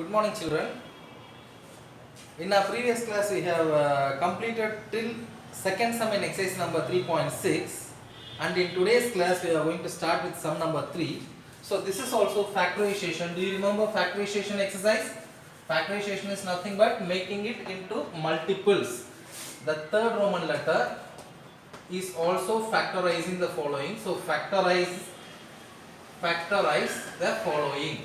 Good morning, children. In our previous class, we have completed till second sum in exercise number 3.6, and in today's class, we are going to start with sum number 3. So, this is also factorization. Do you remember factorization exercise? Factorization is nothing but making it into multiples. The third Roman letter is also factorizing the following. So, factorize the following.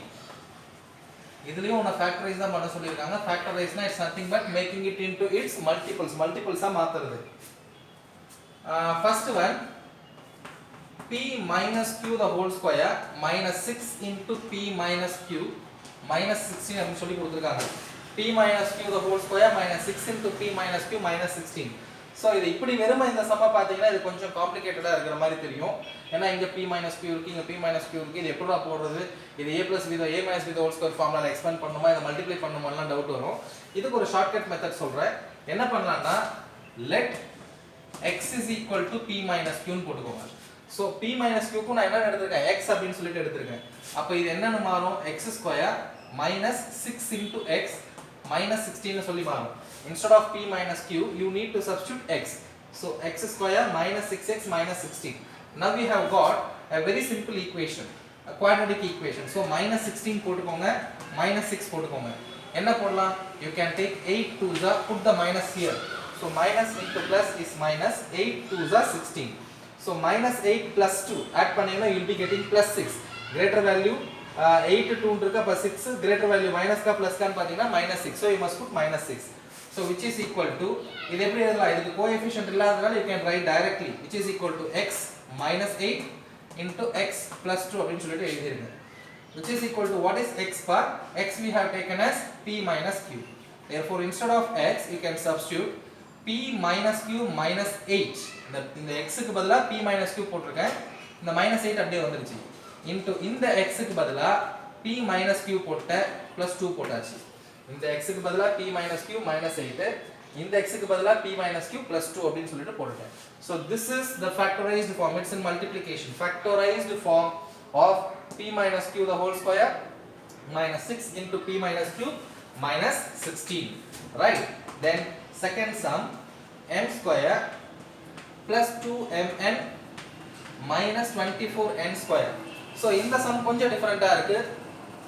இதுலயும் உன factorise தான் பண்ண சொல்லிருக்காங்க. ஃபேக்டரைஸ்னா it's nothing but making it into it's மல்டிபிள்ஸா மாத்துறது. First one p minus q the whole square minus 6 into p minus q minus 16 அப்படி சொல்லி கொடுத்திருக்காங்க. p minus q the whole square minus 6 into p minus q minus 16. So இது இப்படி வெறும இந்த சம்ம பாத்தீங்கன்னா இது கொஞ்சம் காம்ப்ளிகேட்டடா இருக்கிற மாதிரி தெரியும். ஏன்னா இங்க p minus q இருக்கு, இங்க p minus q இருக்கு. இது எப்படிடா போடுறது? இது a plus b a minus b the whole square ஃபார்முலால எக்ஸ்பேண்ட் பண்ணனுமா, இத மல்டிப்ளை பண்ணனுமாலாம் டவுட் வரும். இதுக்கு ஒரு ஷார்ட்கட் மெத்தட் சொல்றேன். என்ன பண்ணலாம்னா let x is equal to p minus q ன்னு போட்டுக்கோங்க. சோ p minus q க்கு நான் என்ன எடுத்துர்க்கேன்? x அப்படினு சொல்லிட்டு எடுத்துர்க்கேன். அப்ப இது என்னன்னு மாறும்? x square minus 6 into x minus 16 னு சொல்லி மாறும். Instead of p minus q, you need to substitute x. So x square minus 6x minus 16. Now we have got a very simple equation, a quadratic equation. So minus 16 போட்டுக்கோங்க, minus 6 போட்டுக்கோங்க. என்ன போடலாம்? You can take 8 to the put the minus here. So minus into plus is minus 8 to the 16. So minus 8 plus 2 add பண்ணீங்கன்னா you will be getting plus 6. Greater value 8 to 2 இருக்கு, அப்ப 6 greater value minus கா plus கான்னு பாத்தீங்கன்னா minus 6. So you must put minus 6. So which is equal to, இது எப்படி எழுதலாம்? இதுக்கு coefficient இல்லாததால you can write directly, which is equal to x minus 8 into x plus 2 அப்படினு சொல்லிட்டு எழுதிருங்க. Which is equal to, what is x part? X we have taken as p minus q. Therefore instead of x you can substitute p minus q minus 8. இந்த x க்கு பதிலா p minus q போட்டுருக்கேன். இந்த minus 8 அப்படியே வந்துருச்சு. into இந்த x க்கு பதிலா p minus q போட்ட plus 2 போட்டாச்சு. இந்த x க்கு பதிலா p minus q minus 8, இந்த x க்கு பதிலா p minus q plus 2 அப்படினு சொல்லிட்டு போட்டுட்டேன். So this is the factorized form. It's in multiplication. Factorized form of p minus q the whole square minus 6 into p minus q minus 16. Right? Then second sum, m square plus 2mn minus 24n square. So இந்த sum கொஞ்சம் டிஃபரண்டா இருக்கு.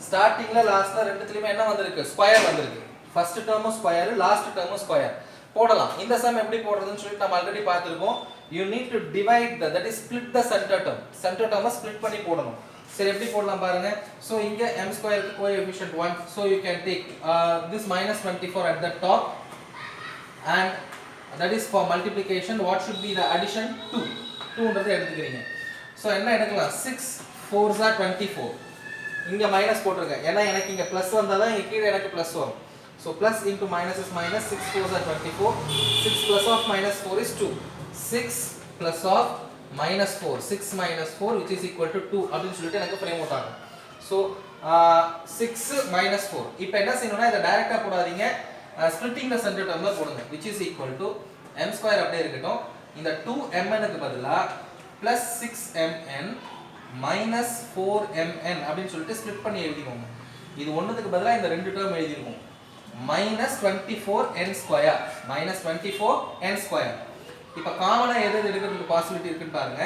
ஸ்டார்டிங்ல லாஸ்ட்ல ரெண்டுத்துலயுமே என்ன வந்திருக்கு? Square வந்திருக்கு. First டேர்மும் square, last டேர்மும் ஸ்கொயர். போடலாம். இந்த சம் எப்படி போடுறதுன்னு சொல்லி நம்ம ஆல்ரெடி பார்த்திருக்கோம். You need to divide that is split the center term. Center term split பண்ணி போடணும். சரி எப்படி போடலாம் பாருங்க. So இங்க m square க்கு coefficient 1. So you can take this minus 24 at the top, and that is for multiplication. What should be the addition? 2. 2 ன்றதை எடுத்துக்கிறீங்க. So என்ன எடுக்கலாம்? 6 4s are 24. இங்க மைனஸ் போட்டுருக்கேன். ஏன்னா எனக்கு இங்க பிளஸ் வந்தாதான் இங்க கீழ எனக்கு பிளஸ் வரும். So plus into minus is minus, 6 4s are 24. 6 plus of minus 4 is 2. 6 plus of minus 4. 6 minus 4 which is equal to 2 அப்படினு சொல்லிட்டு எனக்கு ஃப்ரேம் அவுட் ஆகும். So 6 minus 4. இப்போ என்ன செய்யணும்னா இத டைரக்ட்டா போடாதீங்க. splitting the center termல போடுங்க. which is equal to m square அப்படியே இருக்கட்டும். இந்த 2mn க்கு பதிலா plus 6mn minus 4mn அப்படினு சொல்லிட்டு ஸ்ப்ளிட் பண்ணி எழுதிக்கோங்க. இது ஒண்ணுத்துக்கு பதிலா இந்த ரெண்டு term எழுதிருக்கோம். minus 24n square minus 24n square. இப்போ காமனா எது எடுக்கிறதுக்கு பாசிபிலிட்டி இருக்குன்னு பாருங்க.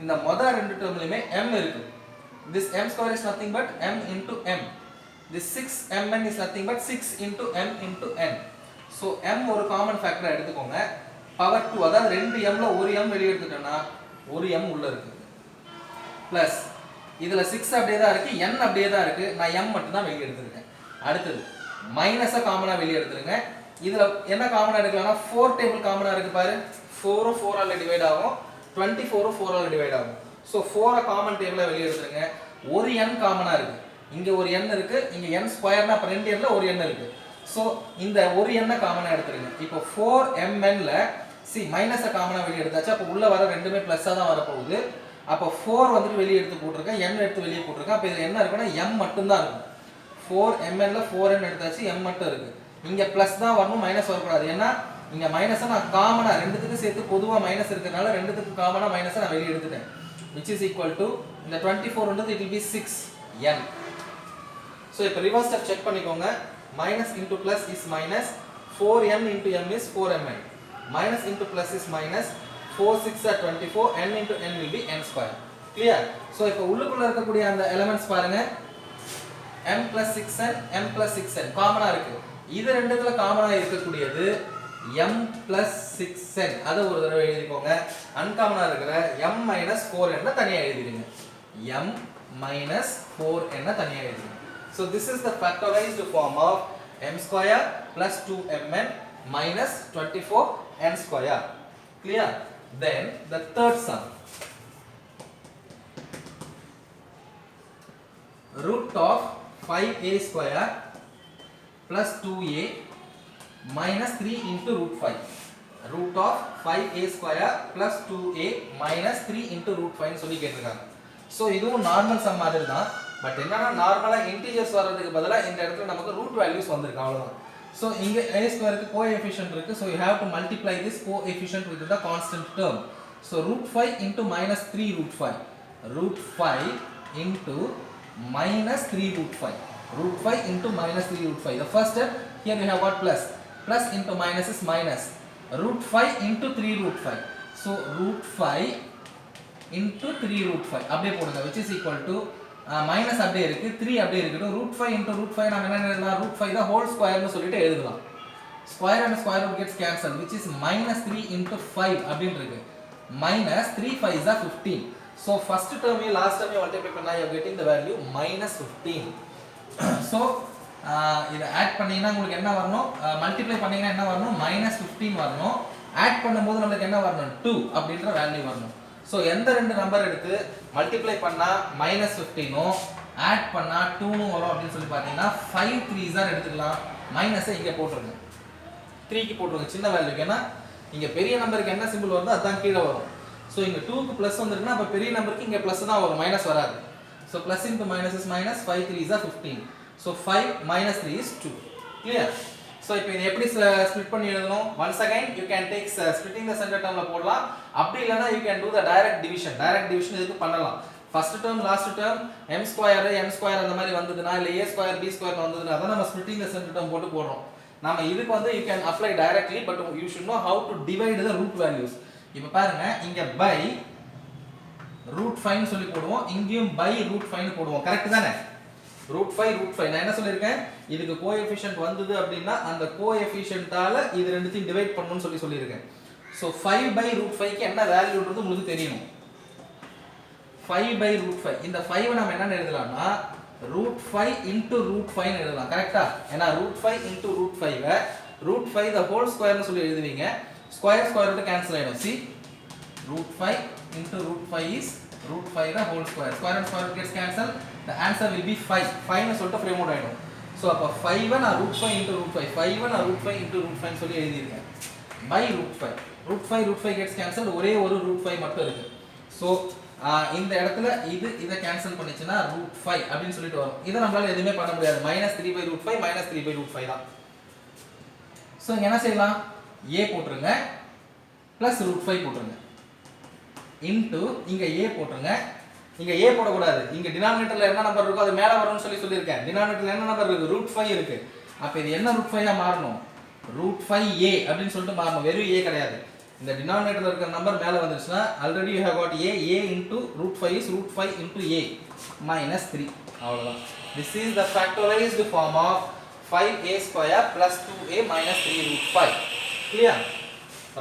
இந்த முதல் ரெண்டு டேர்ம்லயுமே m இருக்கு. This m square is nothing but m into m. This 6mn is nothing but 6 into m into n. So m ஒரு காமன் ஃபேக்டரா எடுத்துக்கோங்க. பவர் 2, அதாவது ரெண்டு m ல ஒரு m வெளிய எடுத்துட்டேன்னா ஒரு m உள்ள இருக்கு. பிளஸ் இதுல 6 அப்படியே தான் இருக்கு, n அப்படியே தான் இருக்கு. நான் m மட்டும் தான் வெளிய எடுத்துருக்கேன். அடுத்து மைனஸ காமனா வெளிய எடுத்துருங்க. இதுல என்ன காமனா எடுக்கலாம்னா 4 டேபிள் காமனா இருக்கு பாரு. 4 4 ஆல டிவைட் ஆகும், 24 4 ஆல டிவைட் ஆகும். சோ 4 காமன் டேபிளா வெளிய எடுத்துருங்க. ஒரு n காமனா இருக்கு. இங்க ஒரு n இருக்கு, இங்க n ஸ்கொயர்னா அப்ப ரெண்டு nல ஒரு n இருக்கு. சோ இந்த ஒரு n காமனா எடுத்துருங்க. இப்போ 4mn ல மைனஸ காமனா வெளிய எடுத்தாச்சு. அப்ப உள்ள வர ரெண்டுமே பிளஸ்ஸா தான் வர போகுது. அப்ப 4 வந்துட்டு வெளிய எடுத்து போட்டுருக்கேன், n எடுத்து வெளிய போட்டுருக்கேன். அப்ப இதுல என்ன இருக்குன்னா m மட்டும் தான் இருக்கும். 4mn ல 4n எடுத்தாச்சு, m மட்டும் இருக்கு. இங்க பிளஸ் தான் வரணும், மைனஸ் வர கூடாது. ஏன்னா இங்க மைனஸ நான் காமனா ரெண்டுத்துக்கு சேர்த்து பொதுவா மைனஸ் இருக்கறனால ரெண்டுத்துக்கு காமனா மைனஸ நான் வெளிய எடுத்துட்டேன். which is equal to இந்த 24 ன்றது it will be 6n. So இப்போ ரிவர்ஸ் ஸ்டெப் செக் பண்ணிக்கோங்க. Minus into plus is minus, 4n into m is 4mn. Minus into plus is minus, 4 6 are 24, n into n will be n square. Clear? So இப்போ உள்ளுக்குள்ள இருக்கக்கூடிய அந்த elements பாருங்க, m plus 6n, m plus 6n காமனா இருக்கு. இது ரெண்டுத்துல காமனா இருக்கக்கூடியது m plus 6n. அது ஒரு தடவை எழுதிக்கோங்க. அன்காமனா இருக்கிற m minus 4n தனியா எழுதிடுங்க. m minus 4n தனியா எழுதிடுங்க. So this is the factorized form of m square plus 2mn minus 24n square. Clear? Then the third sum. Root of 5a square plus 2a minus 3 into root 5. Root of 5a square plus 2a minus 3 into root 5 சொல்லி கேட்டிருக்காங்க. So இதுவும் normal some மாதிரி தான். But என்னன்னா நார்மலாக integers வர்றதுக்கு பதிலாக இந்த இடத்துல நமக்கு ரூட் வேல்யூஸ் வந்திருக்கு, அவ்வளோதான். ஸோ இங்கே a ஸ்கொயருக்கு கோஎஃபிஷியன்ட் இருக்குது. So you have to multiply this coefficient with the constant term. So root 5 into minus 3 root 5. Root 5 into minus 3 root 5. Root 5 into minus 3 root 5. The first step, here we have got plus. Plus into minus is minus. Root 5 into 3 root 5. So root 5 into 3 root 5. அப்படியே போடுங்க, which is equal to minus அப்படியே இருக்கு, 3 அப்படியே இருக்கு. root 5 into root 5 நாம என்ன எழுதலாம்? root 5 the whole square னு சொல்லிட்டு எழுதலாம். Square and square root gets cancelled, which is minus 3 into 5 அப்படினு இருக்கு. Minus 3 5 is 15. So first term you last term you multiply பண்ணா you are getting the value minus 15. So இத add பண்ணீங்கன்னா உங்களுக்கு என்ன வரணும்? மல்டிப்ளை பண்ணீங்கன்னா என்ன வரணும்? minus 15 வரணும். ஆட் பண்ணும்போது நமக்கு என்ன வரணும்? 2 அப்படிங்கற வேல்யூ வரணும். So எந்த ரெண்டு நம்பர் எடுத்து மல்டிப்ளை பண்ணா minus 15 ஆட் பண்ணா 2 னு வரும் அப்படினு சொல்லி பாத்தீங்கன்னா 5 3s ஆ எடுத்துக்கலாம். மைனஸ் இங்க போட்டுருங்க. 3 க்கு போட்டுருங்க சின்ன வேல்யூக்கு. ஏனா இங்க பெரிய நம்பருக்கு என்ன சிம்பிள் வருதோ அதான் கீழ வரும். So இங்க 2 க்கு பிளஸ் வந்திருக்குனா அப்ப பெரிய நம்பருக்கு இங்க பிளஸ் தான் வரும், மைனஸ் வராது. So plus into minus is minus, 5 3s are 15. So 5 minus 3 is 2. Clear? So இப்போ இத எப்படி ஸ்ப்ளிட் பண்ணி எழுதணும்? Once again you can take splitting the center termல போடலாம். அப்படி இல்லனா you can do the direct division. Direct division இதுக்கு பண்ணலாம். First term last term m square n square அந்த மாதிரி வந்ததுனா இல்ல a square b square வந்ததுனா அத நம்ம splitting the center term போட்டு போடுறோம். நாம இதுக்கு வந்து you can apply directly, but you should know how to divide the root values. இப்போ பாருங்க இங்க by root 5 னு சொல்லி போடுவோம், இங்கேயும் by root 5 னு போடுவோம். கரெக்ட் தானே? root 5 root 5 நான் என்ன சொல்லிருக்கேன்? இதுக்கு கோஎஃபிஷியன்ட் வந்தது அப்படினா அந்த கோஎஃபிஷியன்ட்டால இது ரெண்டுத்தையும் டிவைட் பண்ணனும்னு சொல்லிருக்கேன். சோ 5 by root 5 க்கு என்ன வேல்யூன்றது உங்களுக்கு தெரியணும். 5 by root 5. இந்த 5 நாம என்ன எழுதலாம்னா root 5 into root 5 னு எழுதலாம். கரெக்ட்டா? ஏனா root 5 into root 5 root 5 the whole square னு சொல்லி எழுதுவீங்க. Square square root cancel ஆயிடும். See, root 5 into root 5 is root 5 the whole square. Square and square root gets cancelled. The answer will be 5. 5 னு சொல்லிட்டு ஃப்ரேம் அவுட் ஆயிடும். So அப்ப 5 நான் root 5 into root 5. 5 நான் root 5 into root 5 சொல்லி எழுதி இருக்கேன். By root 5. root 5 gets cancelled. ஒரே ஒரு root 5 மட்டும் இருக்கு. சோ இந்த இடத்துல இத கேன்சல் பண்ணிச்சுனா root 5 அப்படினு சொல்லிட்டு வரும். இத நம்மளால எதுமே பண்ண முடியாது. -3 by root 5 -3 by root 5 தான். சோ இங்க என்ன செய்யலாம்? a போட்டுருங்க plus root 5 போட்டுருங்க into இங்க a போட்டுருங்க. இங்க a போட கூடாது. இங்க டினாமினேட்டர்ல என்ன நம்பர் இருக்கோ அது மேல வரும்னு சொல்லிருக்கேன். டினாமினேட்டர்ல என்ன நம்பர் இருக்கு? root 5 இருக்கு. அப்ப இது என்ன root 5 ஆ மாறணும்? root 5a அப்படினு சொல்லிட்டு மாறணும். வெறும் a கிடையாது. இந்த டினாமினேட்டர்ல இருக்கிற நம்பர் மேல வந்துச்சுனா already you have got a into root 5 is root 5 into a minus 3. அவ்வளவுதான். This is the factorized form of 5a square plus 2a minus 3 root 5. Clear?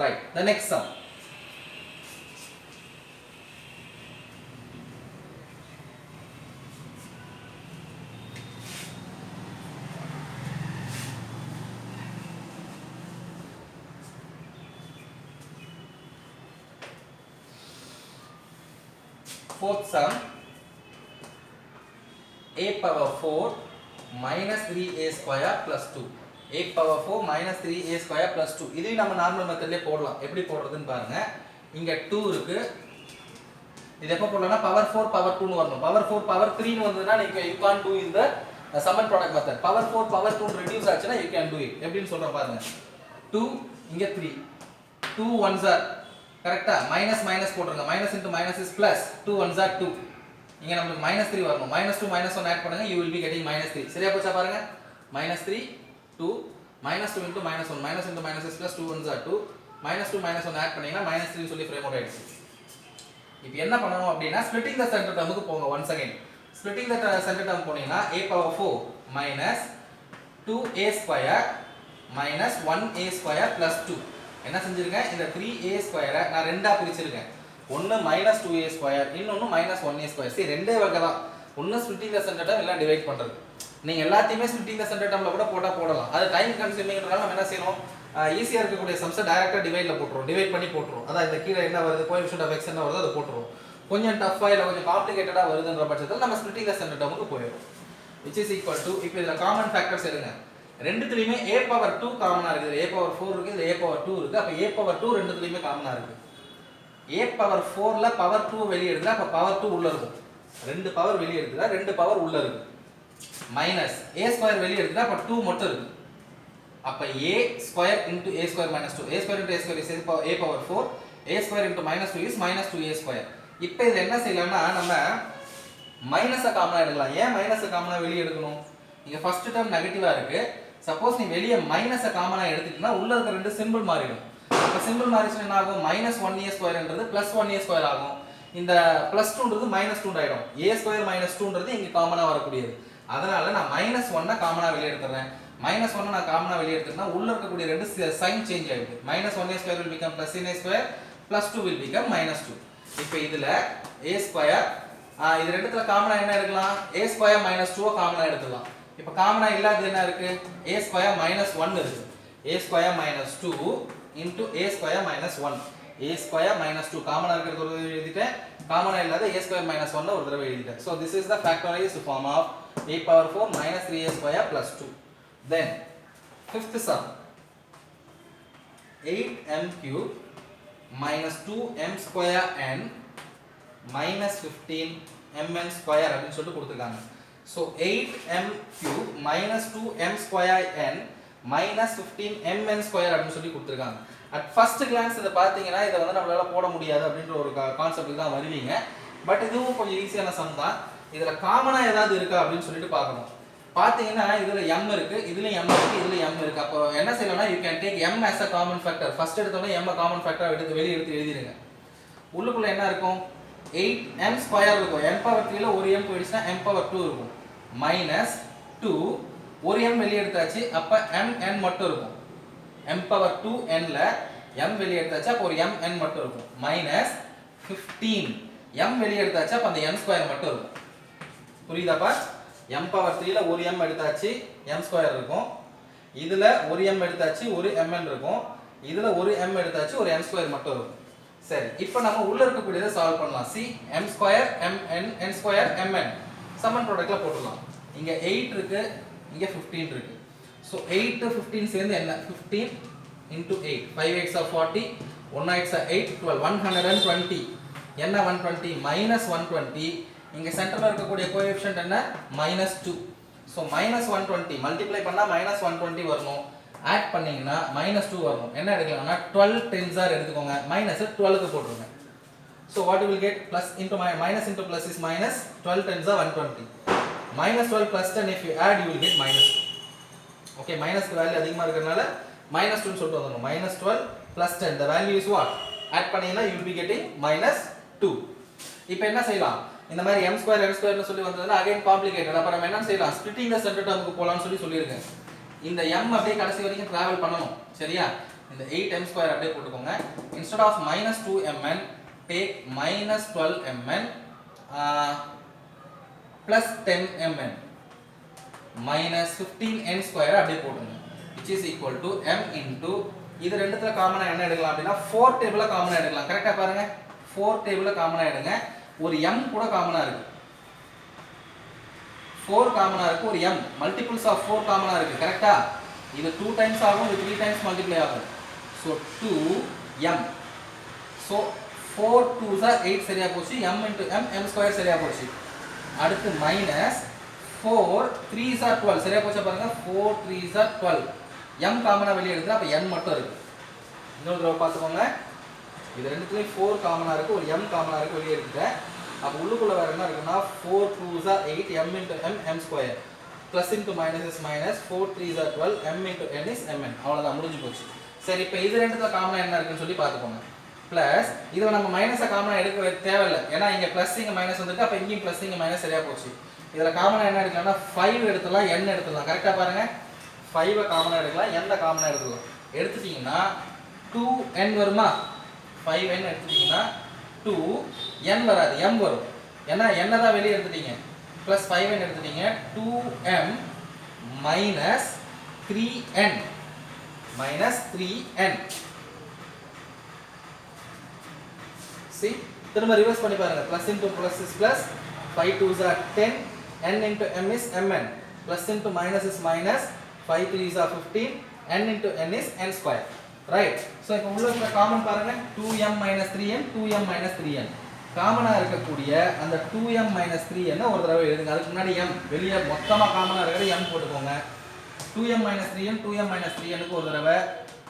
Right. The next sum. Fourth sum, a power 4 minus 3a square plus 2. a power 4 minus 3a square plus 2. இதையும் நம்ம normal மெத்தட்லயே போடலாம். எப்படி போடுறதுன்னு பாருங்க. இங்க 2 இருக்கு. இது எப்ப போடலாம்னா power 4 power 2 னு வரணும். power 4 power 3 னு வந்ததுனா you can't do in the sum and product method. power 4 power 2 reduce ஆச்சுனா you can do it. எப்படின்னு சொல்றேன் பாருங்க. 2 இங்க 3. 2 ones are கரெக்ட்டா? மைனஸ் மைனஸ் போட்டுருங்க. Minus into minus is plus. 2 ones are 2. இங்க நமக்கு -3 வரணும். -2 -1 ஆட் பண்ணுங்க, you will be getting -3. சரியா போச்சா பாருங்க. -3 2 -2 into -1 minus into minus is plus 2 1s are 2 -2 -1 add பண்ணீங்கன்னா -3 சொல்லி ஃப்ரேம் அவுட் ஆயிடுச்சு. இப்போ என்ன பண்ணணும் அப்படினா splitting the center termக்கு போங்க once again. splitting the center term போனீங்கன்னா a power 4 minus 2a square minus 1a square plus 2. என்ன செஞ்சிருக்கேன், இந்த 3a square நான் ரெண்டா பிரிச்சிருக்கேன். ஒன்னு -2a square இன்னொன்னு -1a square. சரி, ரெண்டே வகை தான். ஒன்னு splitting the center term இல்ல டிவைட் பண்றது. நீங்க எல்லாத்தையுமே splitting the center termல கூட போடலாம். அது டைம் கன்சூமிங்ன்றதால நம்ம என்ன செய்றோம், ஈஸியா இருக்கக்கூடிய சம்ஸை டைரக்டா டிவைட்ல போட்டுறோம், டிவைட் பண்ணி போட்டுறோம். அதான் இந்த கீழ என்ன வருது, கோஎஃபிஷியன்ட் ஆஃப் x என்ன வருது அதை போட்டுறோம். கொஞ்சம் டஃப்பா இல்ல கொஞ்சம் காம்ப்ளிகேட்டடா வருதுன்ற பட்சத்துல நம்ம splitting the center termக்கு போயிடும். which is equal to, இப்போ இதுல காமன் ஃபேக்டர்ஸ் எடுங்க. ரெண்டுத்துலயுமே a power 2 காமனா இருக்குது. a power 4 இருக்கு, இதுல a power 2 இருக்கு. அப்ப a power 2 ரெண்டுத்துலயுமே காமனா இருக்கு. a power 4ல பவர் 2 வெளிய எடுத்தா அப்ப பவர் 2 உள்ள இருக்கும். ரெண்டு பவர் வெளிய எடுத்தா ரெண்டு பவர் உள்ள இருக்கு. மைனஸ் a ஸ்கொயர் வெளிய எடுத்தா அப்ப 2 மட்டும் இருக்கு. அப்ப a square into a square minus 2. a square into a square is a power 4. a square into -2 is -2a square. இப்போ இது என்ன செய்யலாம்னா நம்ம மைனஸை காமனா எடுக்கலாம். ஏன் மைனஸை காமனா வெளிய எடுக்கணும், இங்க ஃபர்ஸ்ட் டேர்ம் நெகட்டிவா இருக்கு. சப்போஸ் நீ வெளிய மைனஸை காமனா எடுத்துட்டீனா உள்ள இருக்க ரெண்டு சிம்பிள் மாறிடும். அப்ப சிம்பிள் மாறிச்சுனா என்ன ஆகும், -1a ஸ்கொயர்ன்றது +1a ஸ்கொயர் ஆகும். இந்த +2ன்றது -2 ஆயிடும். a ஸ்கொயர் -2ன்றது இங்க காமனா வரக்கூடியது. அதனால நான் -1 காமனா வெளிய எடுத்துறேன். -1 நான் காமனா வெளிய எடுத்துட்டா உள்ள இருக்கக்கூடிய ரெண்டு சைன் சேஞ்ச் ஆயிடுது. -1a square will become +a square, +2 will become -2. இப்போ இதுல a ஸ்கொயர் இது ரெண்டுத்துல காமனா என்ன எடுக்கலாம், a ஸ்கொயர் -2 காமனா எடுத்துக்கலாம். இப்போ காமனா இல்லாதது என்ன இருக்கு, a ஸ்கொயர் -1 இருக்கு. a square -2 into a square -1. a square -2 காமனா இருக்கிறது ஒரு தடவை எழுதிட்டேன், காமனா இல்லாத a ஸ்கொயர் -1 ஒரு தடவை எழுதிட்டேன். So this is the factorized form of a power 4 -3a square plus 2. Then fifth sum, 8m cube minus 2m square n minus 15mn square அப்படின்னு சொல்லிட்டு கொடுத்திருக்காங்க. So 8m cube minus 2m square n minus 15mn square அப்படின்னு சொல்லி கொடுத்திருக்காங்க. At first glance இத பாத்தீங்கன்னா இத வந்து நம்மளால போட முடியாது அப்படின்ற ஒரு கான்செப்ட்ல தான் வருவீங்க. பட் இதுவும் கொஞ்சம் ஈஸியான சம் தான். இதுல காமனா ஏதாவது இருக்கா அப்படின்னு சொல்லிட்டு பார்க்கணும். பாத்தீங்கன்னா இதுல m இருக்கு, இதுல m இருக்கு, இதுல m இருக்கு. அப்போ என்ன செய்யலாம்னா you can take m as a common factor. First எடுத்தோனே m காமன் ஃபேக்டரா எடுத்து வெளிய எடுத்து எழுதிடுங்க. உள்ளுக்குள்ள என்ன இருக்கும், 8m ஸ்கொயர் இருக்கும். m பவர் 3ல ஒரு m போயிடுச்சுனா m பவர் 2 இருக்கும். மைனஸ் 2 ஒரு m வெளிய எடுத்தாச்சு, அப்ப mn மட்டும் இருக்கும். m பவர் 2n ல m வெளிய எடுத்தாச்சு, அப்ப ஒரு mn மட்டும் இருக்கும். மைனஸ் 15 m வெளிய எடுத்தாச்சு, அப்ப அந்த n ஸ்கொயர் மட்டும் இருக்கும். புரியுதாப்பா, m பவர் 3ல ஒரு m எடுத்தாச்சு, m ஸ்கொயர் இருக்கும். இதுல ஒரு m எடுத்தாச்சு, ஒரு mn இருக்கும். இதுல ஒரு m எடுத்தாச்சு, ஒரு n ஸ்கொயர் மட்டும் இருக்கும். சரி, இப்போ நம்ம உள்ள இருக்கக்கூடியதை சால்வ் பண்ணலாம். c m square mn n square mn சமன் ப்ராடக்ட்ல போட்டுடலாம். இங்க 8 இருக்கு, இங்க 15 இருக்கு. சோ 8 15 சேர்ந்து என்ன, 15 into 8 5 8s are 40, 1 8s are 8 12 120. என்ன 120 minus 120. இங்க சென்டர்ல இருக்கக்கூடிய கோஎஃபிஷியன்ட் என்ன, -2. சோ -120 மல்டிப்ளை பண்ணா -120 வரணும். ஆட் பண்ணீங்கன்னா -2 வரணும். என்ன எடுக்கலாம்னா 12 10s are எடுத்துக்கோங்க, மைனஸ் 12 க்கு போட்டுருங்க. So what you will get, plus into minus into plus is minus, 12 10s are 120. -12 plus 10 if you add you will get -2. Okay, minus க்கு வேல்யூ அதிகமா இருக்கறனால -2 ன்னு சொல்லிட்டு வந்துரும். -12 plus 10 the value is what, add பண்ணீங்கன்னா you will be getting -2. இப்போ என்ன செய்யலாம், இந்த மாதிரி m ஸ்கொயர் n ஸ்கொயர் னு சொல்லி வந்ததுனா அகைன் காம்ப்ளிகேட்டட். அப்ப நம்ம என்ன செய்யலாம், splitting the center termக்கு போலாம்னு சொல்லியிருக்கேன். இந்த m அப்படியே கடைசி வரைக்கும் டிராவல் பண்ணனும். சரியா, இந்த 8m ஸ்கொயர் அப்படியே போட்டுக்கோங்க. instead of -2mn take -12mn plus 10mn minus 15n square அப்படியே போட்டுங்க, which is equal to m into இது ரெண்டுத்துல காமனா என்ன எடுக்கலாம் அப்படினா 4 டேபிள காமனா எடுக்கலாம். கரெக்ட்டா பாருங்க, 4 டேபிள காமனா எடுங்க. ஒரு m கூட காமனா இருக்கு, 4 காமனா இருக்கு, ஒரு m மல்டிபிள்ஸ் ஆஃப் 4 காமனா இருக்கு. கரெக்ட்டா, இது 2 டைம்ஸ் ஆகும், இது 3 டைம்ஸ் மல்டிப்ளை ஆகும். So 2m. So 4 2s are 8 சரியா போச்சு, m into m m square சரியா போச்சு. அடுத்து மைனஸ் 4 3s are 12 சரியா போச்சு பாருங்க, 4 3s are 12. m காமனா வெளிய எடுத்தா அப்ப n மட்டும் இருக்கு. இன்னொரு தடவை பாத்துக்கோங்க, இது ரெண்டுத்துலயும் 4 காமனா இருக்கு, ஒரு m காமனா இருக்கு, வெளிய எடுத்துட்டேன். அப்போ உள்ளுக்குள்ள வேற என்ன இருக்குன்னா 4 2s are 8 m into m m square plus into minus is minus 4 3s are 12 m into n is mn அவ்வளவுதான் முடிஞ்சு போச்சு. சரி இப்போ இது ரெண்டுத்துல காமனா என்ன இருக்குன்னு சொல்லி பாத்துக்கோங்க. பிளஸ் இத நம்ம மைனஸை காமனா எடுக்க தேவையில்லை, ஏன்னா இங்க பிளஸ் இங்க மைனஸ் வந்துட்டு அப்ப இங்கேயும் பிளஸ் இங்க மைனஸ் சரியா போச்சு. இதுல காமனா என்ன எடுக்கலாம்னா 5 எடுத்துடலாம், n எடுத்துடலாம். கரெக்டா பாருங்க, 5 காமனா எடுக்கலாம், n காமனா எடுத்துடலாம். எடுத்துட்டீங்கன்னா 2n வருமா, 5n எடுத்துட்டீங்கன்னா 2n வராது, m வரும். ஏன்னா n தான் வெளியே எடுத்துட்டீங்க, பிளஸ் 5n எடுத்துட்டீங்க, 2m minus 3n minus 3n. See, திரும்ப ரிவர்ஸ் பண்ணி பாருங்க. plus into plus is plus, 5 2s are 10, n into m is mn, plus into minus is minus, 5 3s are 15, n into n is n square. Right? So இப்போ உள்ள இருக்க common பாருங்க, 2m minus 3n, 2m minus 3n. காமனா இருக்கக்கூடிய அந்த 2m minus 3n ஒரு தடவை எழுதுங்க. அதுக்கு முன்னாடி m வெளிய மொத்தமா காமனா இருக்கிறது m போட்டுக்கோங்க. 2m minus 3n, 2m minus 3n க்கு ஒரு தடவை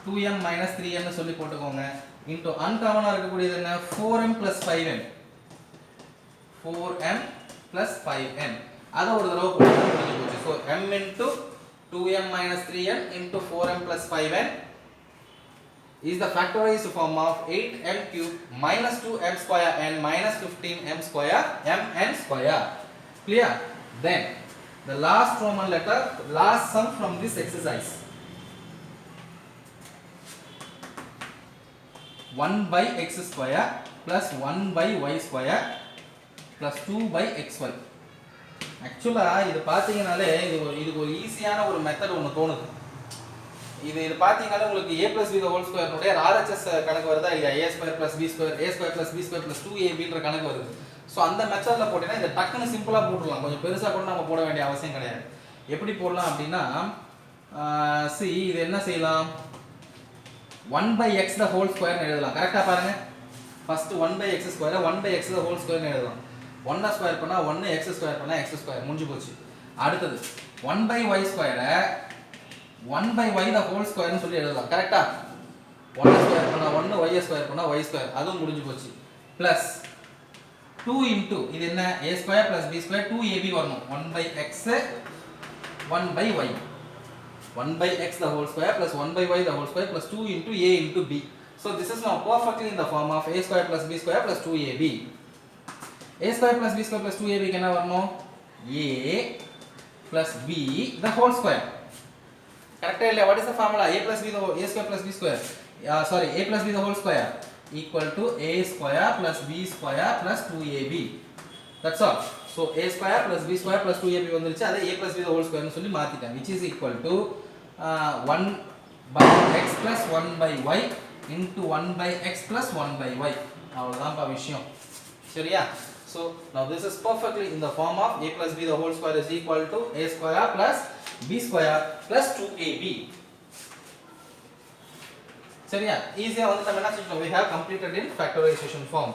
2m minus 3n னு சொல்லி போட்டுக்கோங்க. into அன்காமனா இருக்கக்கூடியது என்ன, 4m plus 5n, 4m plus 5n அத ஒரு தடவை போட்டா முடிஞ்சு போச்சு. so m into 2m minus 3n into 4m plus 5n is the factorized form of 8m cube minus 2m square n minus 15m square mn square. Clear? Then the last Roman letter, last sum from this exercise, 1 by x square plus 1 by y square plus 2 by xy. ஆக்சுவலா இது பாத்தீங்கனாலே இது ஒரு ஈஸியான ஒரு method ஒன்னு தோணுது. இது பாத்தீங்கனாலே உங்களுக்கு a plus b the whole square உடைய RHS கணக்கு வருதா இல்லையா, a square plus b square, a square plus b square plus 2ab ன்ற கணக்கு வருது. சோ அந்த மெத்தட்ல போட்டீங்கன்னா இந்த டக்குன்னு சிம்பிளா போட்டுடலாம், கொஞ்சம் பெருசா கூட நம்ம போட வேண்டிய அவசியம் கிடையாது. எப்படி போடலாம் அப்படின்னா see இது என்ன செய்யலாம், 1 by x the whole square னு எழுதலாம். கரெக்ட்டா பாருங்க, first 1 by x square 1 by x the whole square னு எழுதலாம். 1 ஸ்கொயர் பண்ணா 1, x ஸ்கொயர் பண்ணா x ஸ்கொயர், முடிஞ்சு போச்சு. அடுத்து 1 by y square 1 by y the whole square னு சொல்லி எழுதலாம். கரெக்ட்டா, 1 ஸ்கொயர் பண்ணா 1, y ஸ்கொயர் பண்ணா y ஸ்கொயர், அதுவும் முடிஞ்சு போச்சு. பிளஸ் 2 into இது என்ன, a square plus b square 2ab வரணும். 1 by x 1 by y, 1 by x the whole square plus 1 by y the whole square plus 2 into a into b. So this is now perfectly in the form of a square plus b square plus 2ab. a square plus b square plus 2ab க்கு என்ன வரணும், a plus b the whole square. Correct இல்லையா? What is the formula? a plus b the whole, a square plus b square, sorry, a plus b the whole square equal to a square plus b square plus 2ab. That's all. So a square plus b square plus 2ab வந்துருச்சு, அதை a plus b the whole square னு சொல்லி மாத்திட்டேன், which is equal to 1 by x plus 1 by y into 1 by x plus 1 by y. அவ்வளவுதான்ப்பா விஷயம். சரியா? So now this is perfectly in the form of a plus b the whole square is equal to a square plus b square plus 2ab. சரியா? ஈஸியா வந்து நம்ம என்ன செஞ்சோம், we have completed in factorization form.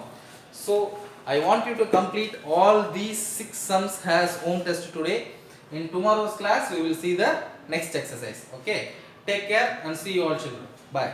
So I want you to complete all these 6 sums as home test today. In tomorrow's class we will see the next exercise. Okay, take care and see you all children. Bye.